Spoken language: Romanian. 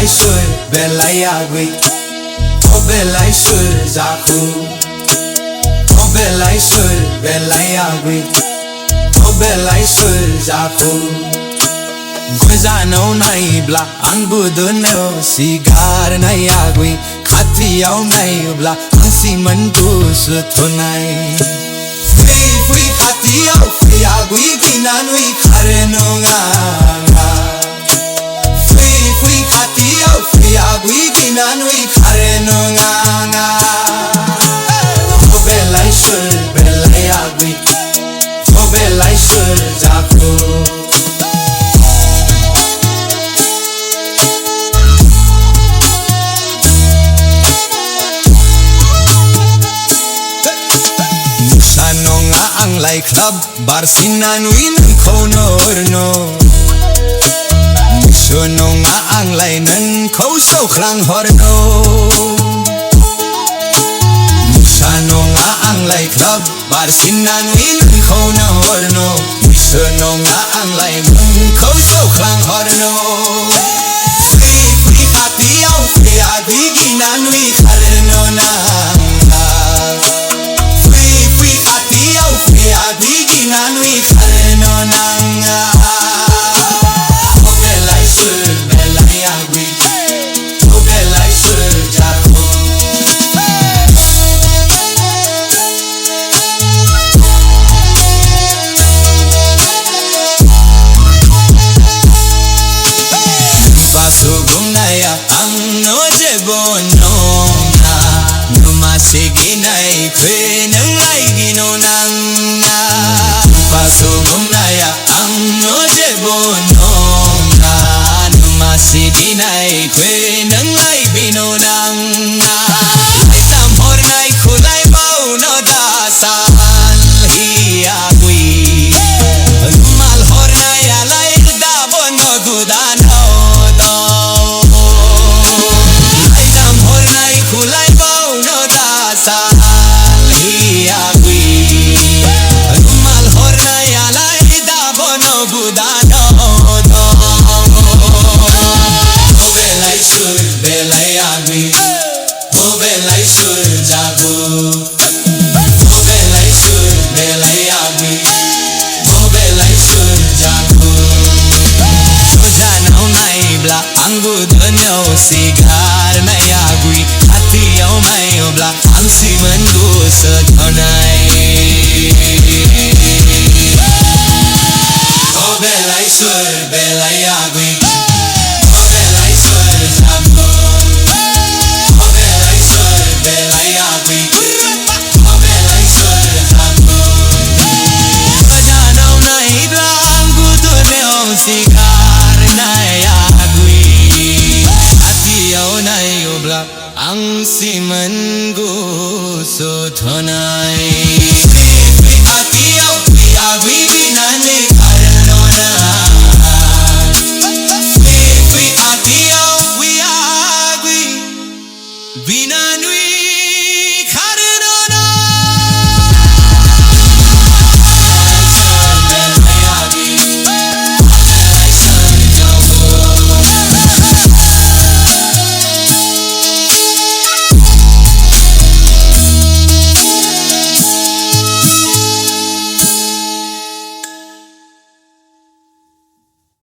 lai sur belai agui o belai sur zaku o belai sur belai agui o belai sur zaku Guzano nai bla ang buduneo sigar nai agui khatiao nai bla ang simandu suthunai Fui khatiao fui agui kinanui khareno nga Fui khatiao fui agui kinanui khareno nga O belai sur belai agui o belai sur zaku Ang lai club bar sinanui nang khonor no Mishono nga ang lai nang khau so khlang hor no Mishono nga ang lai club bar sinanui nang khonor no Mishono nga ang lai nang khau so khlang hor no Free khatiao free agui ginanui kharno na Nanui khareno nanga O belai sur belai agui O belai sur jaku Pasu gunaya ang no jebono na Numasigginay kwe nang lai ginonang Paso gumnaya ang no jebono na Numasigginay kwe nang lai binonang Lai samhor nai khulai bau no dasan hi agui Numal hor nai alai dabon no gudan ho do Lai samhor nai khulai bau no dasan hi agui Budano do O belai sur belai agui O belai sur jagu O belai sur belai agui O belai sur jagu Janau nai bla ang budano sigar nai agui hatiau mai bla ang simandu sedonai Belai sur belai agui O belai sur jago O belai sur belai agui O belai sur jago Janau nai blang guduneo sigar nai agui hatiau nai ubla ang siman gu sodhona